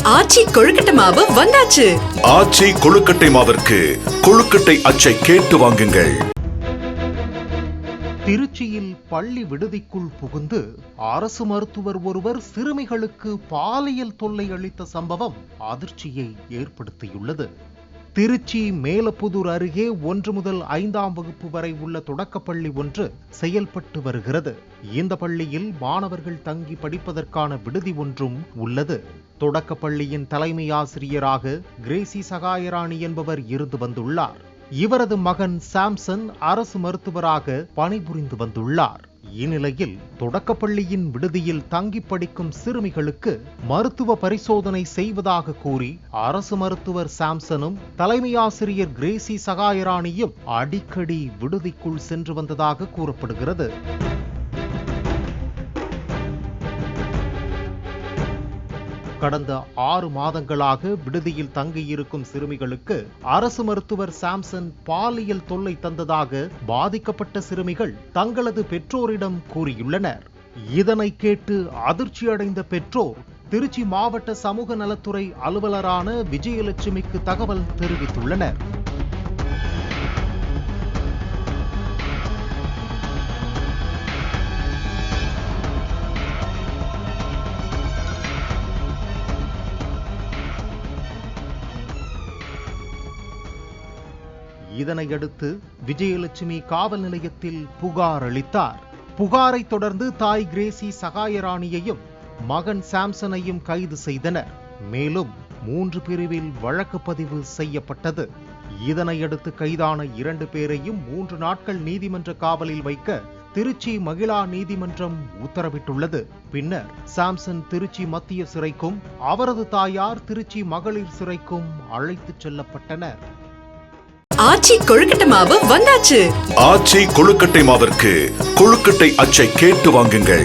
ஆச்சி கொழுக்கட்டை மாவு வந்தாச்சு. ஆச்சி கொழுக்கட்டை மாவிற்கு கொழுக்கட்டை அச்சை கேட்டு வாங்குங்கள். திருச்சியில் பள்ளி விடுதிக்குள் புகுந்து அரசு மருத்துவர் ஒருவர் சிறுமிகளுக்கு பாலியல் தொல்லை அளித்த சம்பவம் அதிர்ச்சியை ஏற்படுத்தியுள்ளது. திருச்சி மேலப்புதூர் அருகே 1 முதல் 5ஆம் வகுப்பு வரை உள்ள தொடக்கப்பள்ளி ஒன்று செயல்பட்டு வருகிறது. இந்த பள்ளியில் மாணவர்கள் தங்கி படிப்பதற்கான விடுதி ஒன்றும் உள்ளது. தொடக்கப்பள்ளியின் தலைமை ஆசிரியராக கிரேசி சகாயராணி என்பவர் இருந்து வந்துள்ளார். இவரது மகன் சாம்சன் அரசு மருத்துவராக பணிபுரிந்து வந்துள்ளார். இந்நிலையில் தொடக்கப்பள்ளியின் விடுதியில் தங்கி படிக்கும் சிறுமிகளுக்கு மருத்துவ பரிசோதனை செய்வதாக கூறி அரசு மருத்துவர் சாம்சனும் தலைமை ஆசிரியர் கிரேசி சகாயராணியும் அடிக்கடி விடுதிக்குள் சென்று வந்ததாக கூறப்படுகிறது. கடந்த 6 மாதங்களாக விடுதியில் தங்கியிருக்கும் சிறுமிகளுக்கு அரசு மருத்துவர் சாம்சன் பாலியல் தொல்லை தந்ததாக பாதிக்கப்பட்ட சிறுமிகள் தங்களது பெற்றோரிடம் கூறியுள்ளனர். இதனை கேட்டு அதிர்ச்சியடைந்த பெற்றோர் திருச்சி மாவட்ட சமூக நலத்துறை அலுவலரான விஜயலட்சுமிக்கு தகவல் தெரிவித்துள்ளனர். இதனையடுத்து விஜயலட்சுமி காவல் நிலையத்தில் புகார் அளித்தார். புகாரை தொடர்ந்து தாய் கிரேசி சகாயராணியையும் மகன் சாம்சனையும் கைது செய்தனர். மேலும் 3 பிரிவில் வழக்கு பதிவு செய்யப்பட்டது. இதனையடுத்து கைதான 2 பேரையும் 3 நாட்கள் நீதிமன்ற காவலில் வைக்க திருச்சி மகிழா நீதிமன்றம் உத்தரவிட்டுள்ளது. பின்னர் சாம்சன் திருச்சி மத்திய சிறைக்கும் அவரது தாயார் திருச்சி மகளிர் சிறைக்கும் அழைத்துச் செல்லப்பட்டனர். ஆச்சி கொழுக்கட்டை மாவு வந்தாச்சு. ஆச்சி கொழுக்கட்டை மாவிற்கு கொழுக்கட்டை அச்சை கேட்டு வாங்குங்கள்.